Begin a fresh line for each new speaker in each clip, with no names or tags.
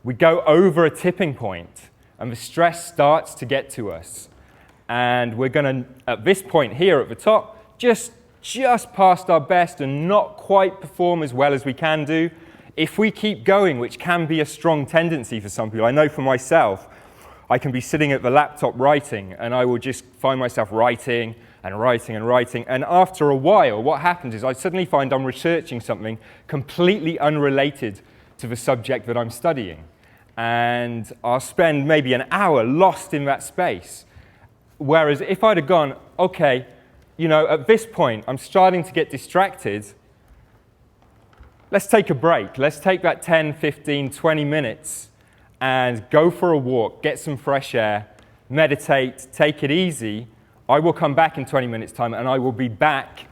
we go over a tipping point, and the stress starts to get to us. And we're going to, at this point here at the top, just past our best and not quite perform as well as we can do. If we keep going, which can be a strong tendency for some people, I know for myself, I can be sitting at the laptop writing, and I will just find myself writing and writing and writing. And after a while, what happens is I suddenly find I'm researching something completely unrelated to the subject that I'm studying. And I'll spend maybe an hour lost in that space. Whereas if I'd have gone, okay, you know, at this point, I'm starting to get distracted. Let's take a break. Let's take that 10, 15, 20 minutes and go for a walk, get some fresh air, meditate, take it easy. I will come back in 20 minutes' time, and I will be back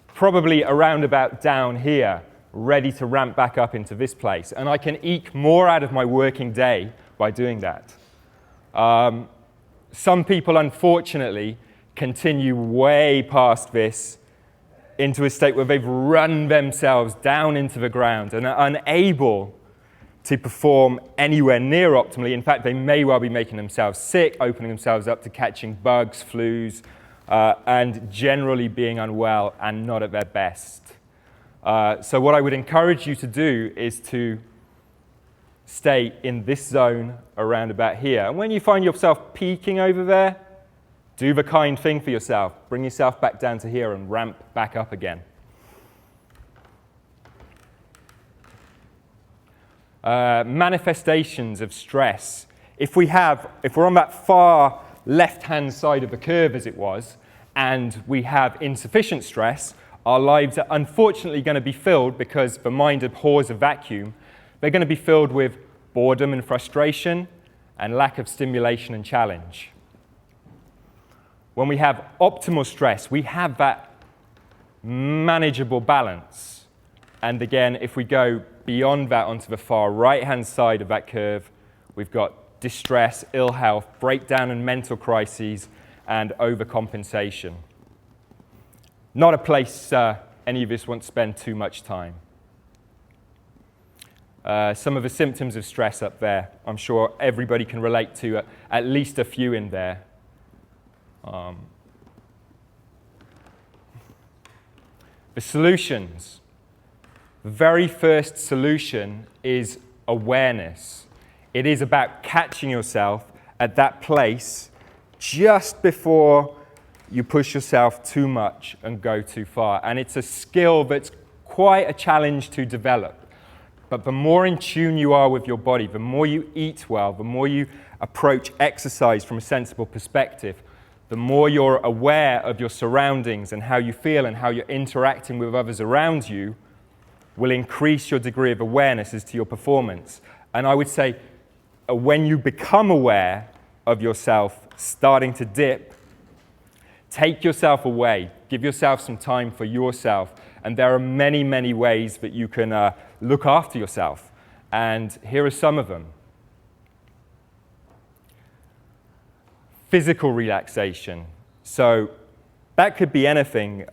probably around about down here, ready to ramp back up into this place. And I can eke more out of my working day by doing that. Some people, unfortunately, continue way past this into a state where they've run themselves down into the ground and are unable to perform anywhere near optimally. In fact, they may well be making themselves sick, opening themselves up to catching bugs, flus, and generally being unwell and not at their best. So what I would encourage you to do is to stay in this zone around about here. And when you find yourself peaking over there, do the kind thing for yourself. Bring yourself back down to here and ramp back up again. Manifestations of stress. If we're on that far left-hand side of the curve, as it was, and we have insufficient stress, our lives are unfortunately going to be filled, because the mind abhors a vacuum, they're going to be filled with boredom and frustration and lack of stimulation and challenge. When we have optimal stress, we have that manageable balance. And again, if we go beyond that onto the far right-hand side of that curve, we've got distress, ill health, breakdown and mental crises, and overcompensation. Not a place any of us want to spend too much time. Some of the symptoms of stress up there, I'm sure everybody can relate to at least a few in there. The solutions. The very first solution is awareness. It is about catching yourself at that place just before you push yourself too much and go too far. And it's a skill that's quite a challenge to develop. But the more in tune you are with your body, the more you eat well, the more you approach exercise from a sensible perspective, the more you're aware of your surroundings and how you feel and how you're interacting with others around you, will increase your degree of awareness as to your performance. And I would say, when you become aware of yourself starting to dip, take yourself away. Give yourself some time for yourself. And there are many, many ways that you can look after yourself. And here are some of them. Physical relaxation. So that could be anything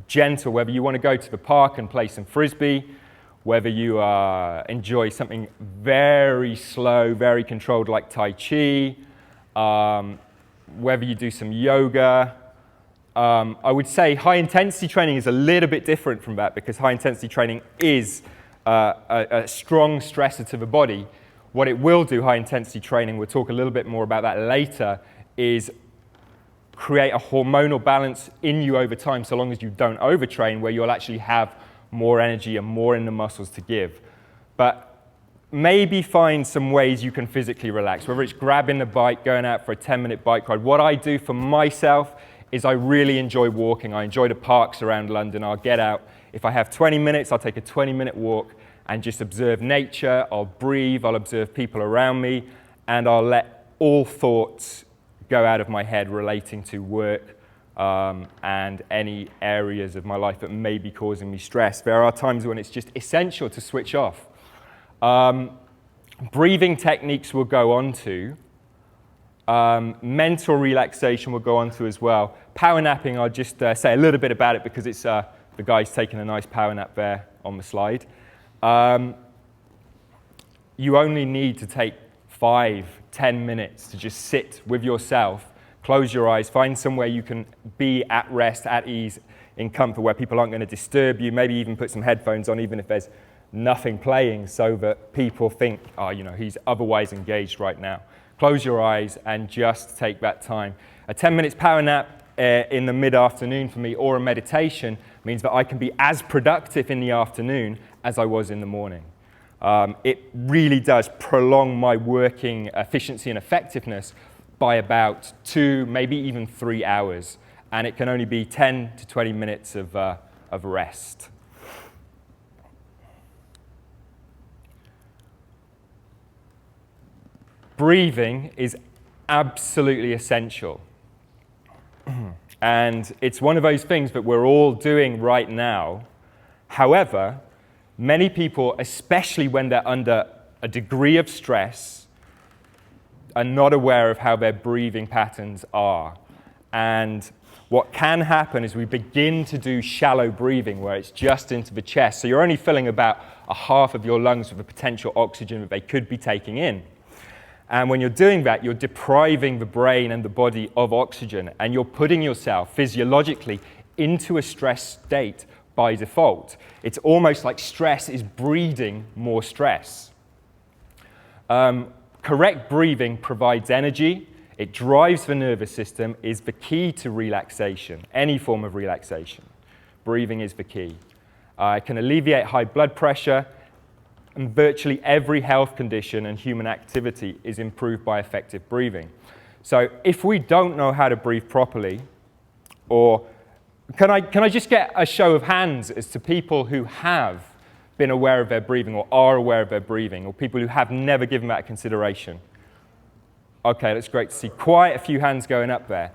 gentle, whether you want to go to the park and play some frisbee, whether you enjoy something very slow, very controlled like Tai Chi, whether you do some yoga. I would say high-intensity training is a little bit different from that, because high-intensity training is a strong stressor to the body. What it will do, high-intensity training, we'll talk a little bit more about that later, is create a hormonal balance in you over time, so long as you don't overtrain, where you'll actually have more energy and more in the muscles to give. But maybe find some ways you can physically relax, whether it's grabbing the bike, going out for a 10-minute bike ride. What I do for myself is I really enjoy walking. I enjoy the parks around London. I'll get out. If I have 20 minutes, I'll take a 20-minute walk and just observe nature. I'll breathe. I'll observe people around me. And I'll let all thoughts go out of my head relating to work and any areas of my life that may be causing me stress. There are times when it's just essential to switch off. Breathing techniques we'll go on to. Mental relaxation we'll go on to as well. Power napping, I'll just say a little bit about it, because it's the guy's taking a nice power nap there on the slide. you only need to take 5, 10 minutes to just sit with yourself, close your eyes, find somewhere you can be at rest, at ease, in comfort, where people aren't going to disturb you, maybe even put some headphones on, even if there's nothing playing, so that people think, oh, you know, he's otherwise engaged right now. Close your eyes and just take that time. A 10 minutes power nap in the mid-afternoon for me, or a meditation, means that I can be as productive in the afternoon as I was in the morning. It really does prolong my working efficiency and effectiveness by about 2, maybe even 3 hours. And it can only be 10 to 20 minutes of rest. Breathing is absolutely essential. And it's one of those things that we're all doing right now. However, many people, especially when they're under a degree of stress, are not aware of how their breathing patterns are. And what can happen is we begin to do shallow breathing, where it's just into the chest. So you're only filling about a half of your lungs with the potential oxygen that they could be taking in. And when you're doing that, you're depriving the brain and the body of oxygen, and you're putting yourself physiologically into a stress state by default. It's almost like stress is breeding more stress. Correct breathing provides energy. It drives the nervous system, is the key to relaxation, any form of relaxation. Breathing is the key. It can alleviate high blood pressure, and virtually every health condition and human activity is improved by effective breathing. So if we don't know how to breathe properly, or can I just get a show of hands as to people who have been aware of their breathing or are aware of their breathing, or people who have never given that a consideration? Okay, that's great to see. Quite a few hands going up there.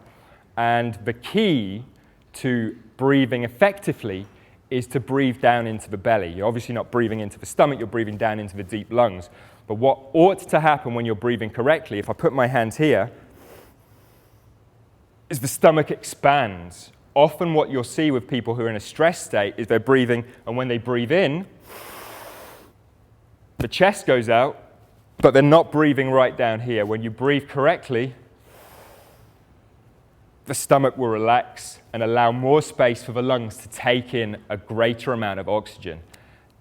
And the key to breathing effectively is to breathe down into the belly. You're obviously not breathing into the stomach, you're breathing down into the deep lungs. But what ought to happen when you're breathing correctly, if I put my hands here, is the stomach expands. Often what you'll see with people who are in a stress state is they're breathing, and when they breathe in, the chest goes out, but they're not breathing right down here. When you breathe correctly, the stomach will relax and allow more space for the lungs to take in a greater amount of oxygen.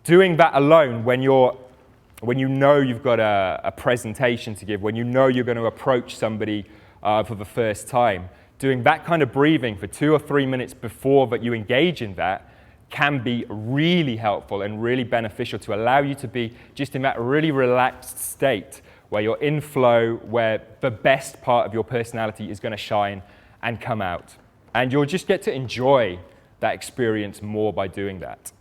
Doing that alone, when you know you've got a presentation to give, when you know you're going to approach somebody for the first time, doing that kind of breathing for 2 or 3 minutes before that you engage in that can be really helpful and really beneficial to allow you to be just in that really relaxed state where you're in flow, where the best part of your personality is going to shine and come out. And you'll just get to enjoy that experience more by doing that.